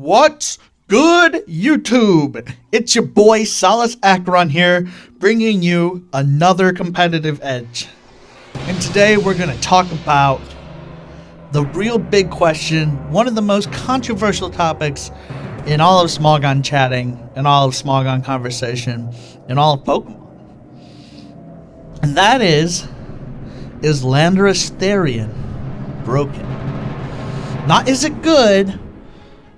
What's good, YouTube? It's your boy SolaceAcheron here, bringing you another competitive edge. And today we're going to talk about the real big question, one of the most controversial topics in all of small gun chatting, in all of small gun conversation, in all of Pokemon. And that is Landorus-Therian broken? Not is it good,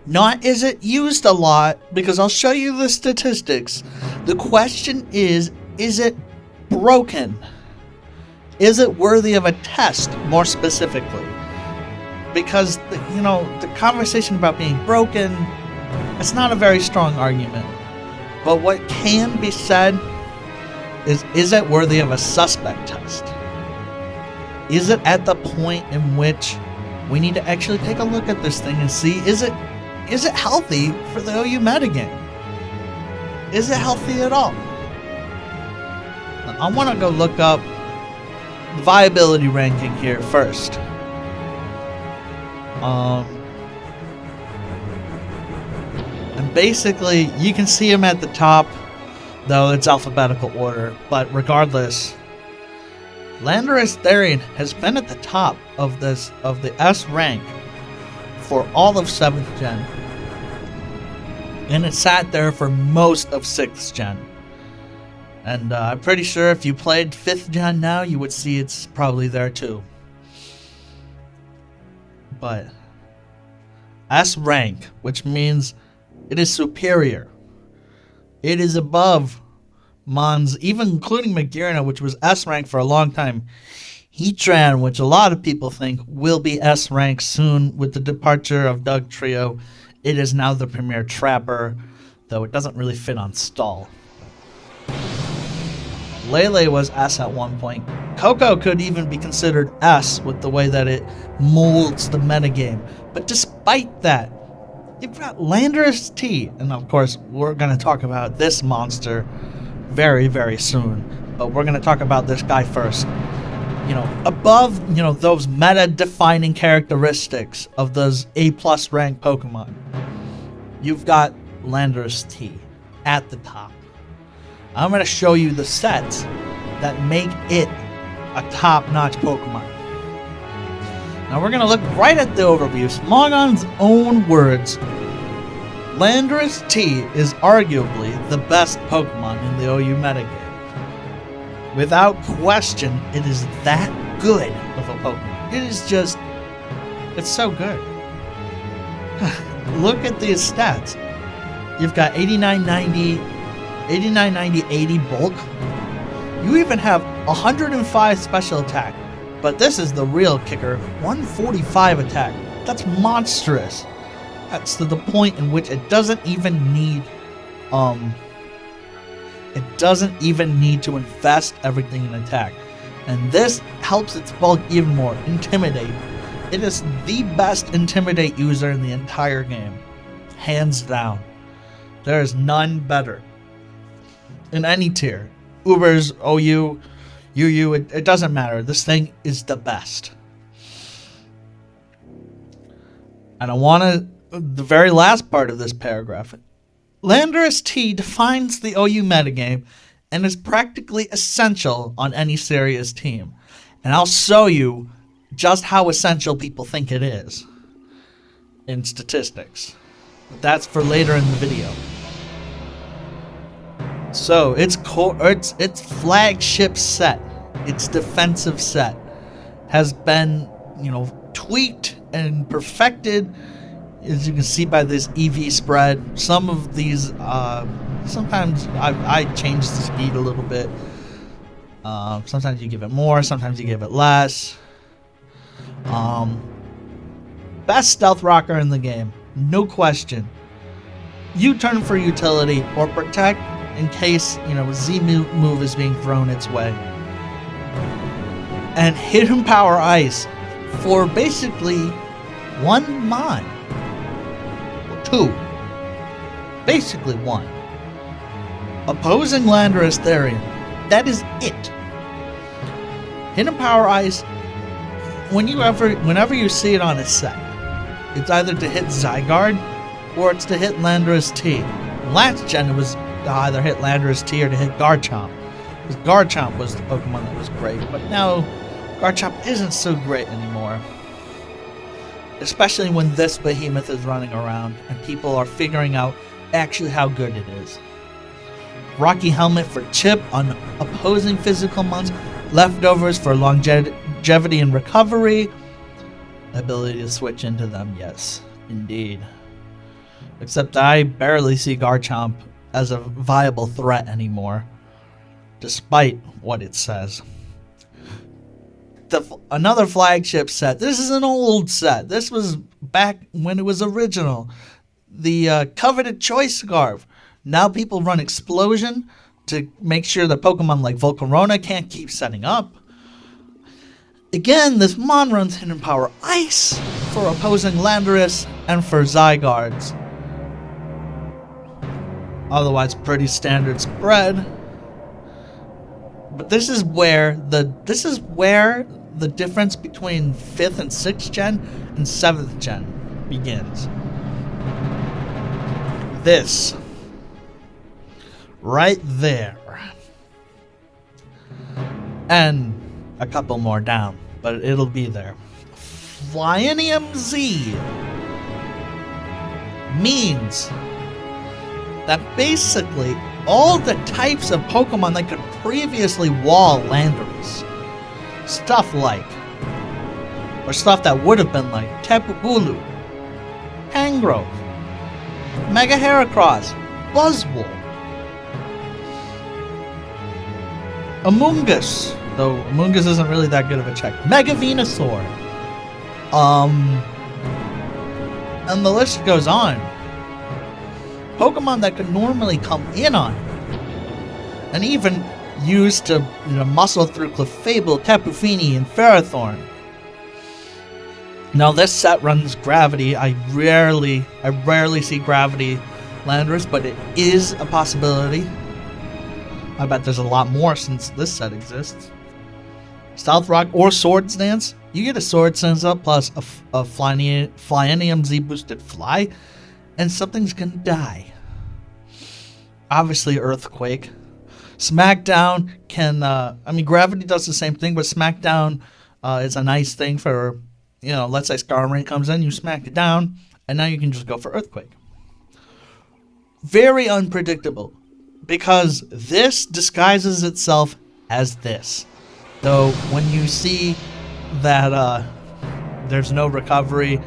not is it used a lot, because I'll show you the statistics. The question is it broken? Is it worthy of a test, more specifically? Because, the conversation about being broken, it's not a very strong argument. But what can be said is it worthy of a suspect test? Is it at the point in which we need to actually take a look at this thing and see, is it healthy for the OU metagame? Is it healthy at all? I want to go look up the viability ranking here first. And basically, you can see him at the top, though it's alphabetical order. But regardless, Landorus-Therian has been at the top of the S rank for all of 7th gen, and it sat there for most of 6th gen. And I'm pretty sure if you played 5th gen now, you would see it's probably there too. But S rank, which means it is superior. It is above Mons, even including Magearna, which was S rank for a long time. Heatran, which a lot of people think will be S rank soon with the departure of Doug Trio. It is now the premier trapper, though it doesn't really fit on stall. Lele was S at one point. Coco could even be considered S with the way that it molds the metagame. But despite that, you've got Landorus-T, and of course we're going to talk about this monster very, very soon. But we're going to talk about this guy first. Above, those meta-defining characteristics of those A+ rank Pokemon, you've got Landorus-T at the top. I'm going to show you the sets that make it a top-notch Pokemon. Now we're going to look right at the overview. Smogon's own words. Landorus-T is arguably the best Pokemon in the OU metagame. Without question, it is that good of a Pokemon. It is just, it's so good. Look at these stats. You've got 89, 90, 80 bulk. You even have 105 special attack. But this is the real kicker, 145 attack. That's monstrous. That's to the point in which it doesn't even need to invest everything in attack. And this helps its bulk even more. Intimidate. It is the best Intimidate user in the entire game. Hands down. There is none better. In any tier. Ubers, OU, UU, it doesn't matter. This thing is the best. And I want to, the very last part of this paragraph. Landorus-T defines the OU metagame and is practically essential on any serious team. And I'll show you just how essential people think it is in statistics. But that's for later in the video. So its flagship set, its defensive set, has been, tweaked and perfected. As you can see by this EV spread, some of these, sometimes I change the speed a little bit. Sometimes you give it more, sometimes you give it less. Best stealth rocker in the game, no question. U-turn for utility or protect in case, Z move is being thrown its way. And hidden power ice for basically one mon. Two. Basically one. Opposing Landorus-Therian. That is it. Hidden Power Ice, whenever you see it on a set, it's either to hit Zygarde or it's to hit Landorus-T. Last gen it was to either hit Landorus-T or to hit Garchomp. Because Garchomp was the Pokemon that was great, but now Garchomp isn't so great anymore. Especially when this behemoth is running around and people are figuring out actually how good it is. Rocky Helmet for chip on opposing physical mons. Leftovers for longevity and recovery. Ability to switch into them, yes, indeed. Except I barely see Garchomp as a viable threat anymore, despite what it says. Another flagship set. This is an old set. This was back when it was original. The coveted Choice Scarf. Now people run Explosion to make sure that Pokemon like Volcarona can't keep setting up. Again, this Mon runs Hidden Power Ice for opposing Landorus and for Zygardes. Otherwise, pretty standard spread. But this is where the difference between 5th and 6th gen and 7th gen begins. This. Right there. And a couple more down, but it'll be there. Flyinium Z means that basically all the types of Pokemon that could previously wall Landorus, stuff that would have been like Tapu Bulu, Tangrowth, Mega Heracross, Buzzwole, Amoonguss, though Amoonguss isn't really that good of a check, Mega Venusaur, and the list goes on. Pokemon that could normally come in on it, and even used to muscle through Clefable, Tapu Fini, and Ferrothorn. Now this set runs Gravity. I rarely see Gravity Landorus, but it is a possibility. I bet there's a lot more since this set exists. Stealth Rock or Swords Dance. You get a Swords Dance up plus a Flyinium Z boosted Fly, and something's gonna die. Obviously Earthquake. Smackdown can, Gravity does the same thing, but Smackdown is a nice thing for, let's say Skarmory comes in, you smack it down, and now you can just go for Earthquake. Very unpredictable, because this disguises itself as this. Though, when you see that there's no recovery,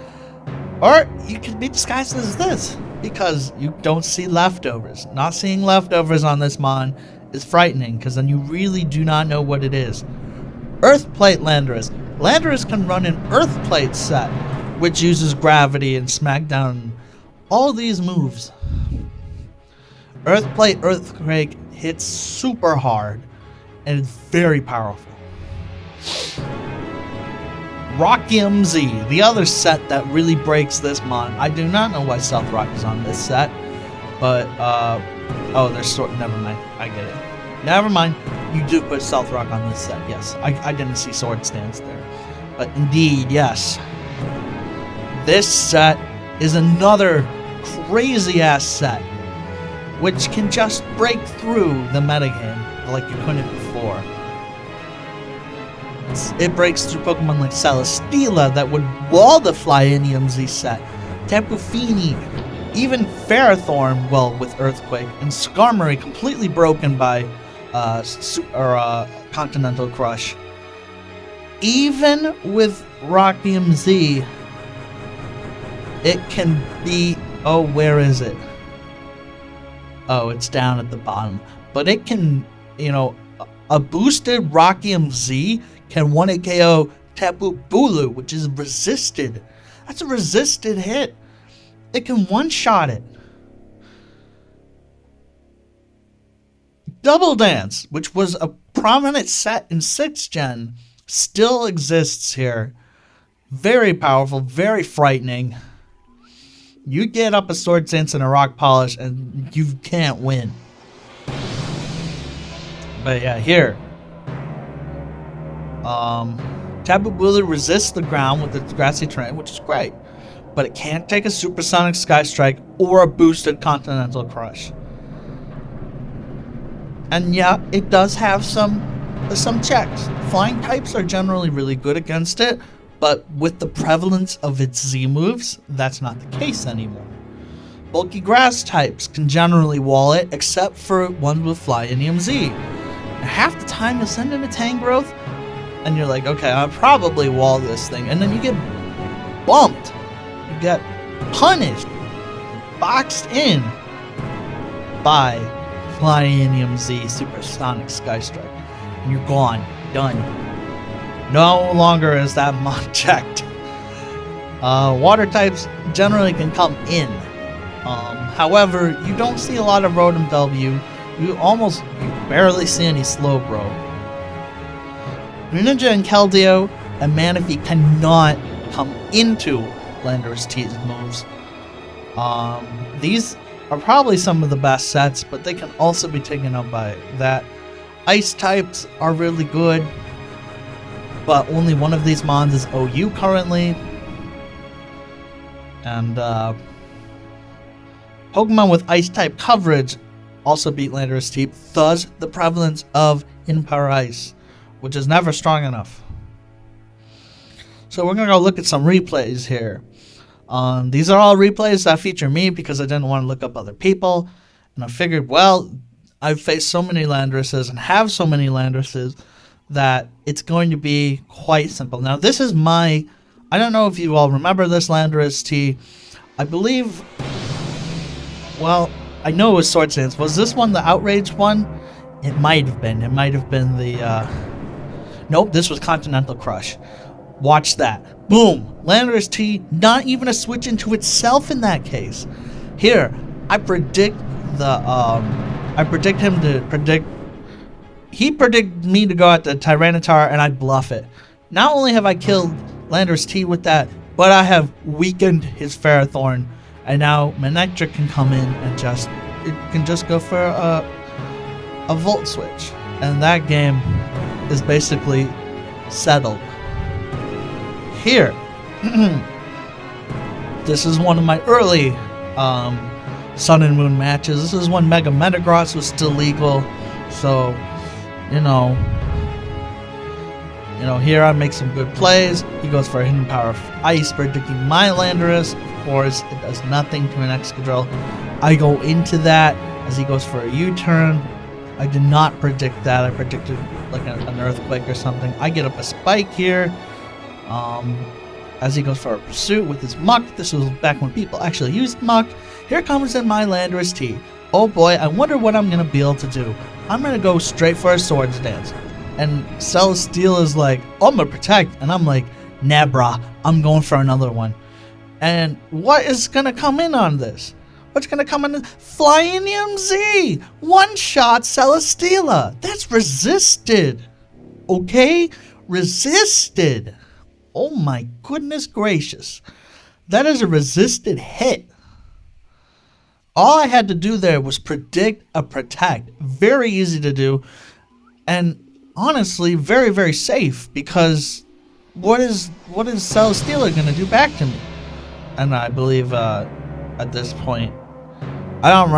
or you can be disguised as this, because you don't see leftovers. Not seeing leftovers on this Mon is frightening, because then you really do not know what it is. Earthplate Landorus. Landorus can run an Earthplate set, which uses Gravity and Smackdown. All these moves. Earthplate Earthquake hits super hard, and it's very powerful. Rockium Z, the other set that really breaks this Mon. I do not know why Stealth Rock is on this set, but, there's never mind, I get it. Never mind, you do put Stealth Rock on this set, yes. I didn't see Sword Stance there. But indeed, yes. This set is another crazy-ass set, which can just break through the metagame like you couldn't before. It breaks through Pokemon like Celesteela that would wall the Flyinium Z set, Tapu Fini, even Ferrothorn, with Earthquake, and Skarmory completely broken by Continental Crush. Even with Rockium Z, it can be... where is it? It's down at the bottom. But it can, a boosted Rockium Z can 1-hit KO Tapu Bulu, which is resisted. That's a resisted hit. It can one-shot it. Double Dance, which was a prominent set in 6th gen, still exists here. Very powerful, very frightening. You get up a Sword Dance and a Rock Polish and you can't win. But yeah, here. Tapu Bulu resists the ground with its grassy terrain, which is great. but it can't take a supersonic sky strike or a boosted continental crush. And yeah, it does have some checks. Flying types are generally really good against it, but with the prevalence of its Z moves, that's not the case anymore. Bulky grass types can generally wall it, except for ones with Flyinium Z. And half the time you'll send in a Tangrowth, and you're like, okay, I'll probably wall this thing, and then you get bumped. You get punished, boxed in by Flyinium Z Supersonic Sky Strike. And you're gone. Done. No longer is that mod checked. Water types generally can come in. However, you don't see a lot of Rotom W. You barely see any Slowbro. Greninja and Keldeo and Manaphy cannot come into Landorus-T's moves. These are probably some of the best sets, but they can also be taken out by that. Ice types are really good, but only one of these mons is OU currently. And Pokemon with ice type coverage also beat Landorus-T, thus the prevalence of in-power ice, which is never strong enough. So we're going to go look at some replays here. These are all replays that feature me because I didn't want to look up other people. And I figured, well, I've faced so many Landoruses and have so many Landoruses that it's going to be quite simple. Now, this is I don't know if you all remember this Landorus-T. I believe, well, I know it was Sword Dance. Was this one the Outrage one? It might have been. It might have been the, nope, this was Continental Crush. Watch that. Boom. Landorus-T, not even a switch into itself in that case. Here, I predict he predicted me to go at the Tyranitar, and I bluff it. Not only have I killed Landorus-T with that, but I have weakened his Ferrothorn, and now Manectric can come in and it can just go for a Volt Switch. And that game is basically settled. Here, this is one of my early Sun and Moon matches. This is when Mega Metagross was still legal, so here I make some good plays. He goes for a Hidden Power of Ice, predicting my Landorus. Of course, it does nothing to an Excadrill. I go into that as he goes for a U-turn. I did not predict that. I predicted like an Earthquake or something. I get up a Spike here. As he goes for a Pursuit with his Muck. This was back when people actually used Muck. Here comes in my Landorus-T. Oh boy, I wonder what I'm going to be able to do. I'm going to go straight for a Swords Dance. And Celesteela is like, oh, I'm going to Protect. And I'm like, nah, brah, I'm going for another one. And what is going to come in on this? What's going to come in? Flyinium Z! One-shot Celesteela. That's resisted. Okay? Resisted. Oh my goodness gracious. That is a resisted hit. All I had to do there was predict a Protect. Very easy to do. And honestly, very, very safe. Because what is Celesteela going to do back to me? And I believe at this point, I don't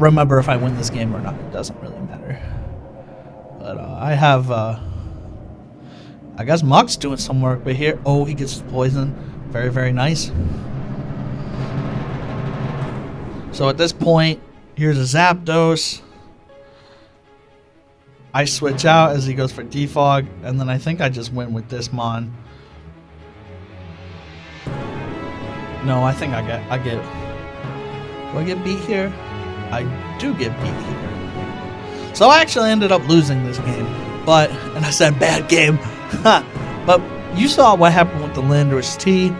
remember if I win this game or not. It doesn't really matter. But I have... I guess Muck's doing some work, but here... Oh, he gets poisoned. Very, very nice. So at this point, here's a Zapdos. I switch out as he goes for Defog, and then I think I just win with this Mon. No, I think I get... Do I get beat here? I do get beat here. So I actually ended up losing this game. But, and I said bad game. But you saw what happened with the Landorus-T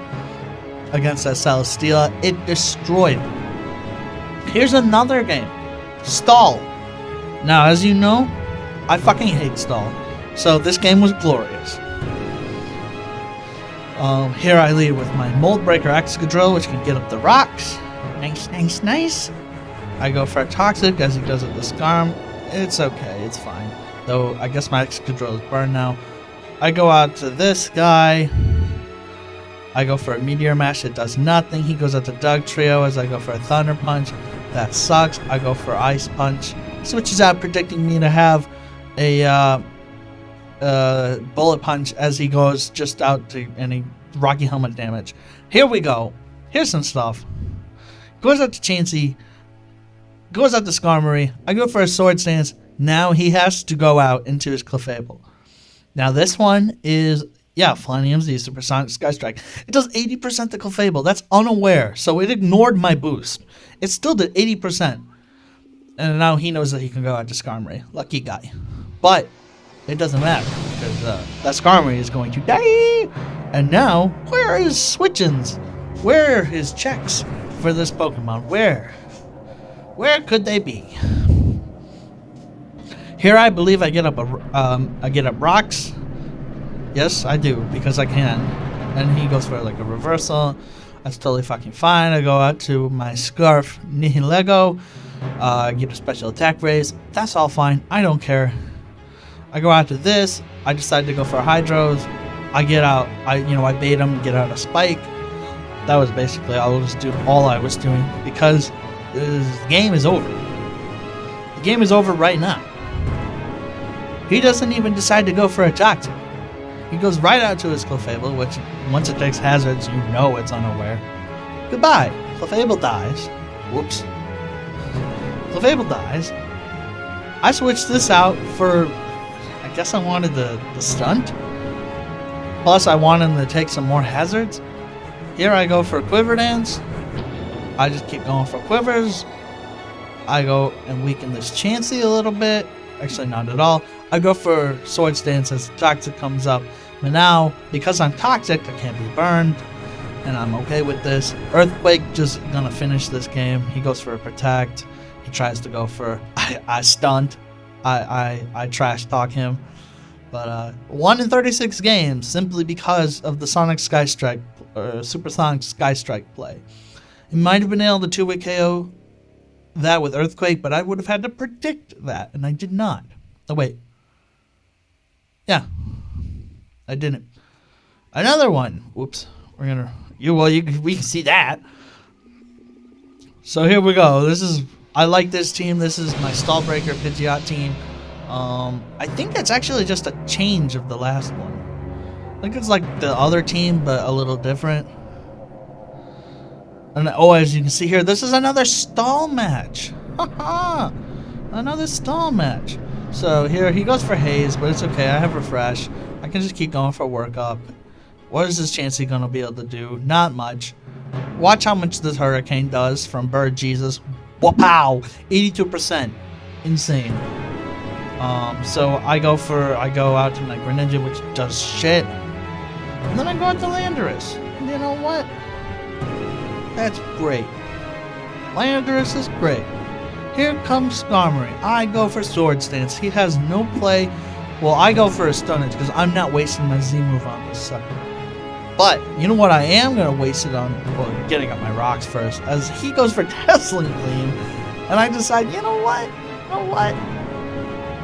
against that Celesteela. It destroyed. Here's another game. Stall. Now, as you know, I fucking hate Stall. So this game was glorious. Here I lead with my Mold Breaker Excadrill, which can get up the rocks. Nice, nice, nice. I go for a Toxic as he does with the Scarm. It's okay, it's fine. Though, I guess my Excadrill is burned now. I go out to this guy. I go for a Meteor Mash. It does nothing. He goes out to Dugtrio as I go for a Thunder Punch. That sucks. I go for Ice Punch. Switches out, predicting me to have a Bullet Punch as he goes just out to any Rocky Helmet damage. Here we go. Here's some stuff. Goes out to Chansey. Goes out to Skarmory. I go for a Sword Stance. Now he has to go out into his Clefable. Now this one is, yeah, Flying EMZ, Supersonic Sky Strike. It does 80% to Clefable. That's unaware. So it ignored my boost. It still did 80%. And now he knows that he can go out to Skarmory. Lucky guy. But it doesn't matter because that Skarmory is going to die. And now, where is Switchins? Where are his checks for this Pokemon? Where could they be? Here I believe I get up rocks. Yes, I do, because I can. And he goes for like a reversal. That's totally fucking fine. I go out to my Scarf Nihilego. Get a special attack raise. That's all fine. I don't care. I go out to this. I decide to go for Hydros. I get out. I bait him, get out a Spike. That was basically all I was doing because the game is over. The game is over right now. He doesn't even decide to go for a Toxic. He goes right out to his Clefable, which once it takes hazards, you know it's unaware. Goodbye. Clefable dies. Whoops. Clefable dies. I switched this out for, I guess I wanted the stunt. Plus I wanted him to take some more hazards. Here I go for Quiver Dance. I just keep going for Quivers. I go and weaken this Chansey a little bit. Actually, not at all. I go for Sword Stance as Toxic comes up. But now, because I'm Toxic, I can't be burned. And I'm okay with this. Earthquake just gonna finish this game. He goes for a Protect. He tries to go for... I stunt. I trash talk him. But 1 in 36 games simply because of the Sonic Sky Strike, or Supersonic Sky Strike play. It might have been able to 2-way KO that with Earthquake, but I would have had to predict that, and I did not. Oh, wait. Yeah. I didn't. Another one. Whoops. We're gonna... we can see that. So here we go. I like this team. This is my Stallbreaker Pidgeot team. I think that's actually just a change of the last one. I think it's like the other team, but a little different. And as you can see here, this is another stall match. Haha! Another stall match. So here he goes for Haze, but it's okay. I have Refresh. I can just keep going for Workup. What is this Chansey gonna be able to do? Not much. Watch how much this Hurricane does from Bird Jesus. Wow! 82%. Insane. So I go out to my Greninja, which does shit. And then I go out to Landorus. And you know what? That's great. Landorus is great. Here comes Skarmory. I go for Sword Stance. He has no play. Well, I go for a Stunage because I'm not wasting my Z move on this sucker. But you know what I am going to waste it on? Well, getting up my rocks first. As he goes for Dazzling Gleam. And I decide, you know what?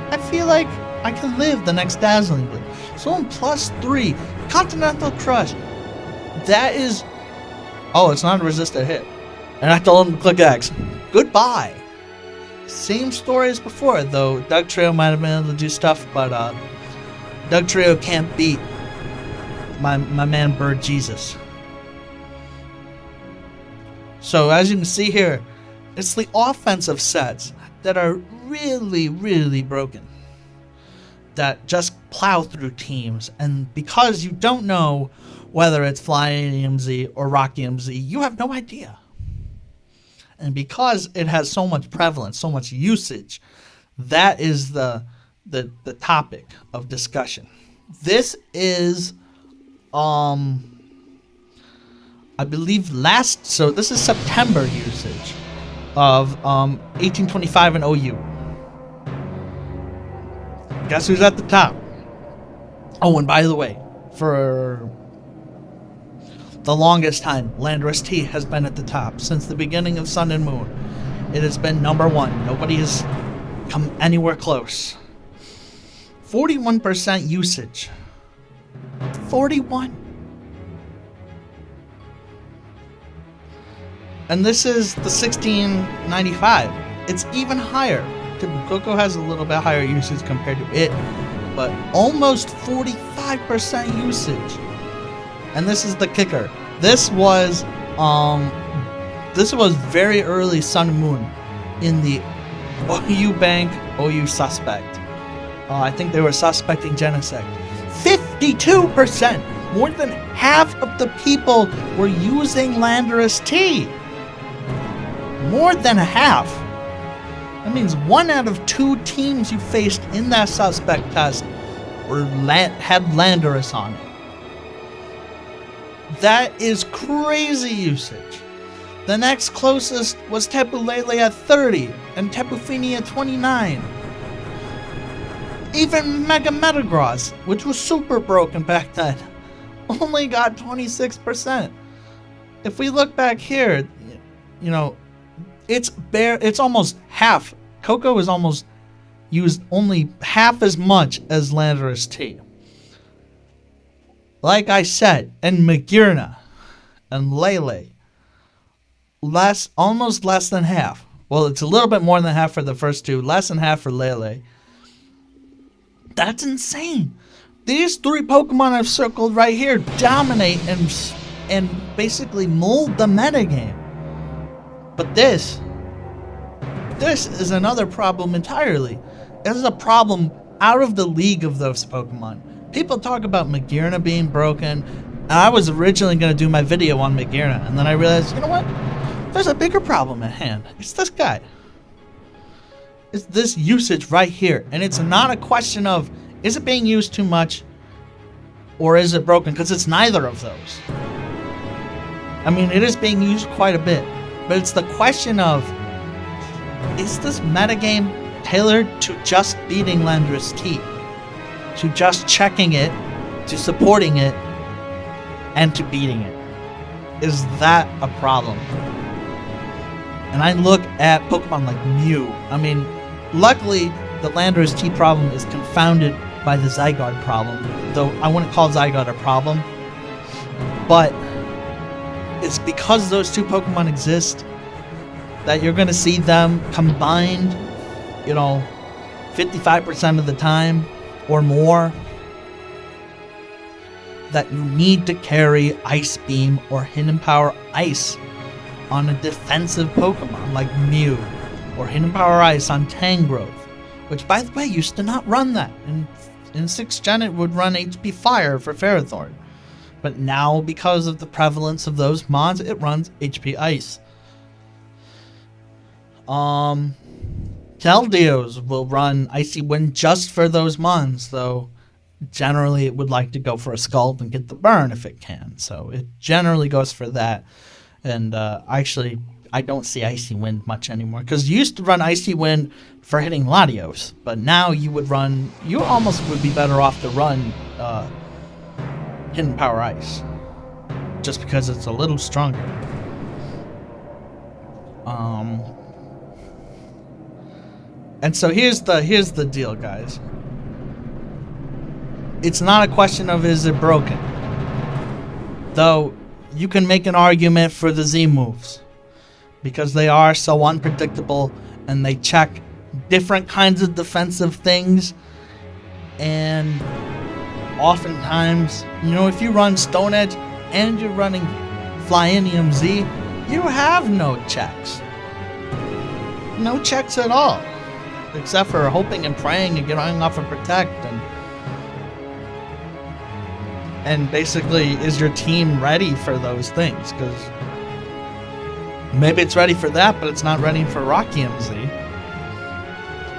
I feel like I can live the next Dazzling Gleam. So I'm +3. Continental Crush. That is... Oh, it's not a resisted hit. And I told him to click X. Goodbye. Same story as before, though Dugtrio might have been able to do stuff, but Dugtrio can't beat my man Bird Jesus. So as you can see here, it's the offensive sets that are really, really broken. That just plow through teams, and because you don't know whether it's Flying EMZ or Rock EMZ, you have no idea. And because it has so much prevalence, so much usage, that is the topic of discussion. This is, I believe so this is September usage of 1825 in OU. Guess who's at the top? Oh, and by the way, for the longest time, Landorus-T has been at the top since the beginning of Sun and Moon. It has been #1. Nobody has come anywhere close. 41% usage. 41. And this is the 1695. It's even higher. Tapu Koko has a little bit higher usage compared to it, but almost 45% usage. And this is the kicker. This was very early Sun and Moon in the OU Bank, OU Suspect. I think they were suspecting Genesect. 52%! More than half of the people were using Landorus-T. More than half. That means 1 out of 2 teams you faced in that suspect test had Landorus on it. That is crazy usage. The next closest was Tapu Lele at 30 and Tapu Fini at 29. Even Mega Metagross, which was super broken back then, only got 26%. If we look back here, you know, it's almost half. Koko is almost used only half as much as Landorus-T. Like I said, and Magearna and Lele, almost less than half. Well, it's a little bit more than half for the first two, less than half for Lele. That's insane. These 3 Pokemon I've circled right here dominate and basically mold the metagame. But this is another problem entirely. This is a problem out of the league of those Pokemon. People talk about Magearna being broken, and I was originally going to do my video on Magearna, and then I realized, you know what? There's a bigger problem at hand. It's this guy. It's this usage right here. And it's not a question of, is it being used too much or is it broken? Because it's neither of those. I mean, it is being used quite a bit. But it's the question of, is this metagame tailored to just beating Landorus-T? To just checking it, to supporting it, and to beating it? Is that a problem? And I look at Pokemon like Mew. I mean, luckily, the Landorus-T problem is confounded by the Zygarde problem. Though I wouldn't call Zygarde a problem. But it's because those 2 Pokemon exist that you're going to see them combined, 55% of the time or more. That you need to carry Ice Beam or Hidden Power Ice on a defensive Pokemon like Mew, or Hidden Power Ice on Tangrowth, which, by the way, used to not run that. In 6th Gen, it would run HP Fire for Ferrothorn. But now, because of the prevalence of those mons, it runs HP Ice. Keldeos will run Icy Wind just for those mons, though generally it would like to go for a Scald and get the burn if it can. So it generally goes for that. And actually, I don't see Icy Wind much anymore. Because you used to run Icy Wind for hitting Latios. But now you almost would be better off to run Hidden Power Ice. Just because it's a little stronger. And so here's the deal, guys. It's not a question of is it broken. Though you can make an argument for the Z moves. Because they are so unpredictable and they check different kinds of defensive things. And oftentimes, if you run Stone Edge and you're running Flyinium Z, you have no checks. No checks at all. Except for hoping and praying and getting off of Protect. And basically, is your team ready for those things? Because maybe it's ready for that, but it's not ready for Rocky MZ.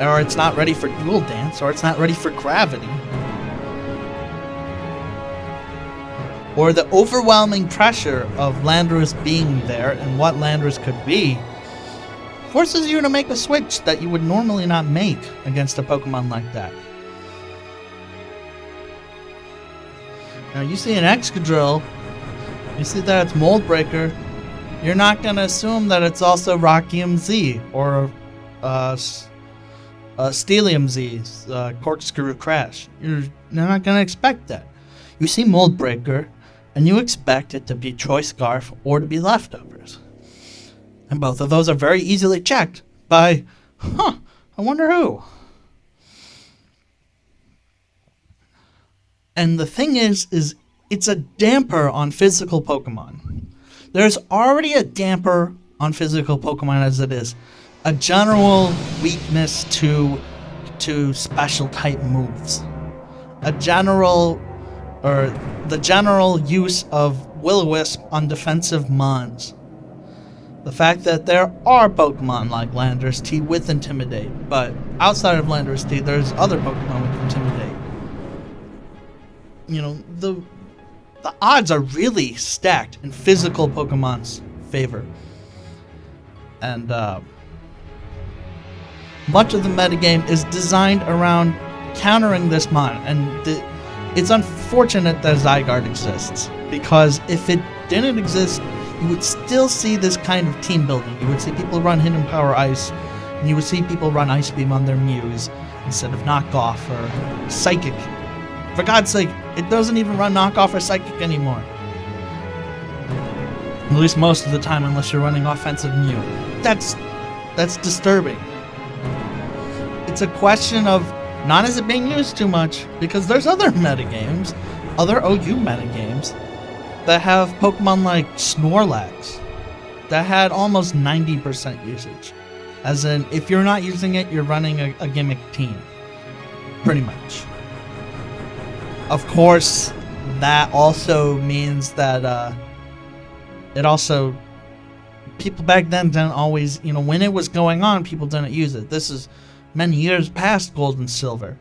Or it's not ready for Dual Dance, or it's not ready for Gravity. Or the overwhelming pressure of Landorus being there and what Landorus could be forces you to make a switch that you would normally not make against a Pokemon like that. Now you see an Excadrill, you see that it's Mold Breaker, you're not going to assume that it's also Rockium Z or Steelium Z, Corkscrew Crash. You're not going to expect that. You see Mold Breaker, and you expect it to be Choice Scarf or to be Leftovers. And both of those are very easily checked by, I wonder who. And the thing is it's a damper on physical Pokemon. There's already a damper on physical Pokemon as it is. A general weakness to special type moves. The general use of Will-O-Wisp on defensive Mons. The fact that there are Pokemon like Landorus-T with Intimidate, but outside of Landorus-T, there's other Pokemon with Intimidate. You know, the odds are really stacked in physical Pokemon's favor. And much of the metagame is designed around countering this mon, and it's unfortunate that Zygarde exists, because if it didn't exist, you would still see this kind of team building. You would see people run Hidden Power Ice, and you would see people run Ice Beam on their Mews instead of Knockoff or Psychic. For God's sake, it doesn't even run Knockoff or Psychic anymore. At least most of the time, unless you're running Offensive Mew. That's disturbing. It's a question of not is it being used too much, because there's other metagames, other OU metagames, that have Pokemon like Snorlax that had almost 90% usage. As in, if you're not using it, you're running a gimmick team. Pretty much. Of course, that also means that people back then didn't always, when it was going on, people didn't use it. This is many years past Gold and Silver.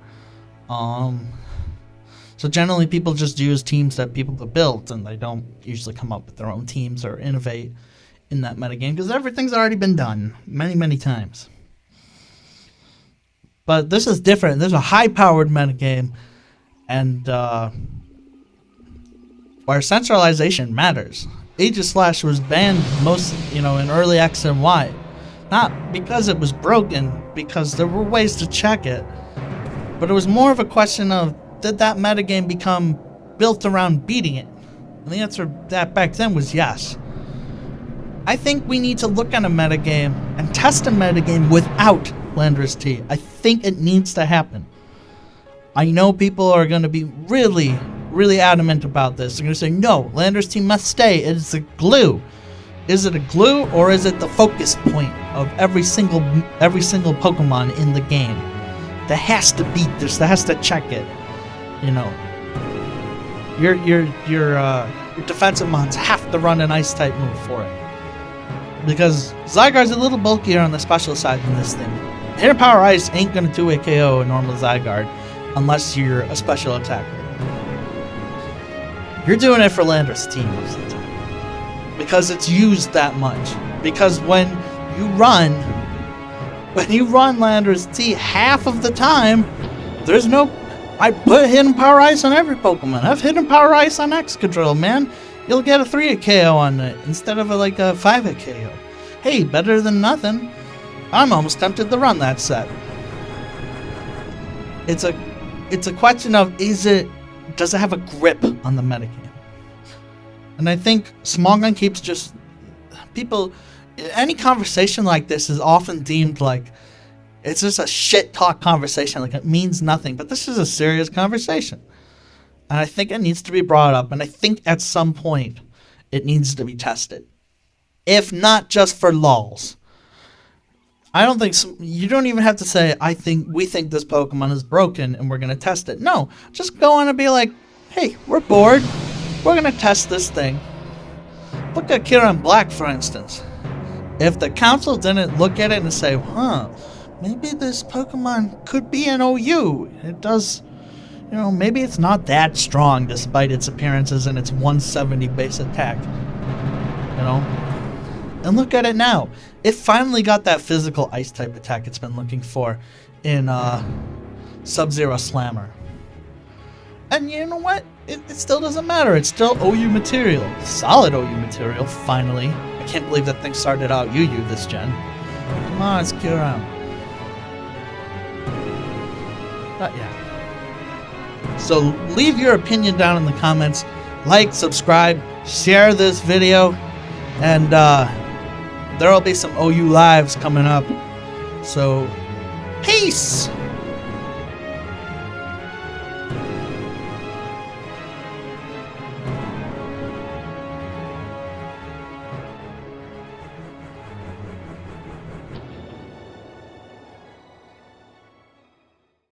So generally people just use teams that people have built, and they don't usually come up with their own teams or innovate in that metagame, because everything's already been done many, many times. But this is different. There's a high-powered metagame, and where centralization matters. Aegislash was banned most, in early X and Y. Not because it was broken, because there were ways to check it. But it was more of a question of, did that metagame become built around beating it? And the answer to that back then was yes. I think we need to look at a metagame and test a metagame without Landorus-T. I think it needs to happen. I know people are going to be really, really adamant about this. They're going to say, no, Landorus-T must stay. It's a glue. Is it a glue, or is it the focus point of every single Pokemon in the game that has to beat this, that has to check it? Your defensive mons have to run an ice type move for it, because Zygarde's a little bulkier on the special side than this thing. Hidden Power Ice ain't gonna 2-hit KO a normal Zygarde unless you're a special attacker. You're doing it for Landorus-T most of the time, because it's used that much. Because when you run Landorus-T, half of the time there's no. I put Hidden Power Ice on every Pokemon. I have Hidden Power Ice on Excadrill, man. You'll get a 3-hit KO on it instead of a 5-hit KO. Hey, better than nothing. I'm almost tempted to run that set. It's a question of, does it have a grip on the metagame? And I think Smogon keeps just people. Any conversation like this is often deemed like it's just a shit talk conversation, like it means nothing. But this is a serious conversation, and I think it needs to be brought up. And I think at some point it needs to be tested, if not just for lulz. I don't think you don't even have to say, we think this Pokemon is broken and we're gonna test it. No, just go on and be like, hey, we're bored. We're gonna test this thing. Look at Kieran Black, for instance. If the council didn't look at it and say, maybe this Pokemon could be an OU. It does, maybe it's not that strong despite its appearances and its 170 base attack. And look at it now. It finally got that physical ice type attack it's been looking for in Sub-Zero Slammer. And you know what? It still doesn't matter. It's still OU material. Solid OU material, finally. I can't believe that thing started out UU this gen. Come on, let's get around. But yeah. So leave your opinion down in the comments. Like, subscribe, share this video, and there'll be some OU lives coming up. So, peace!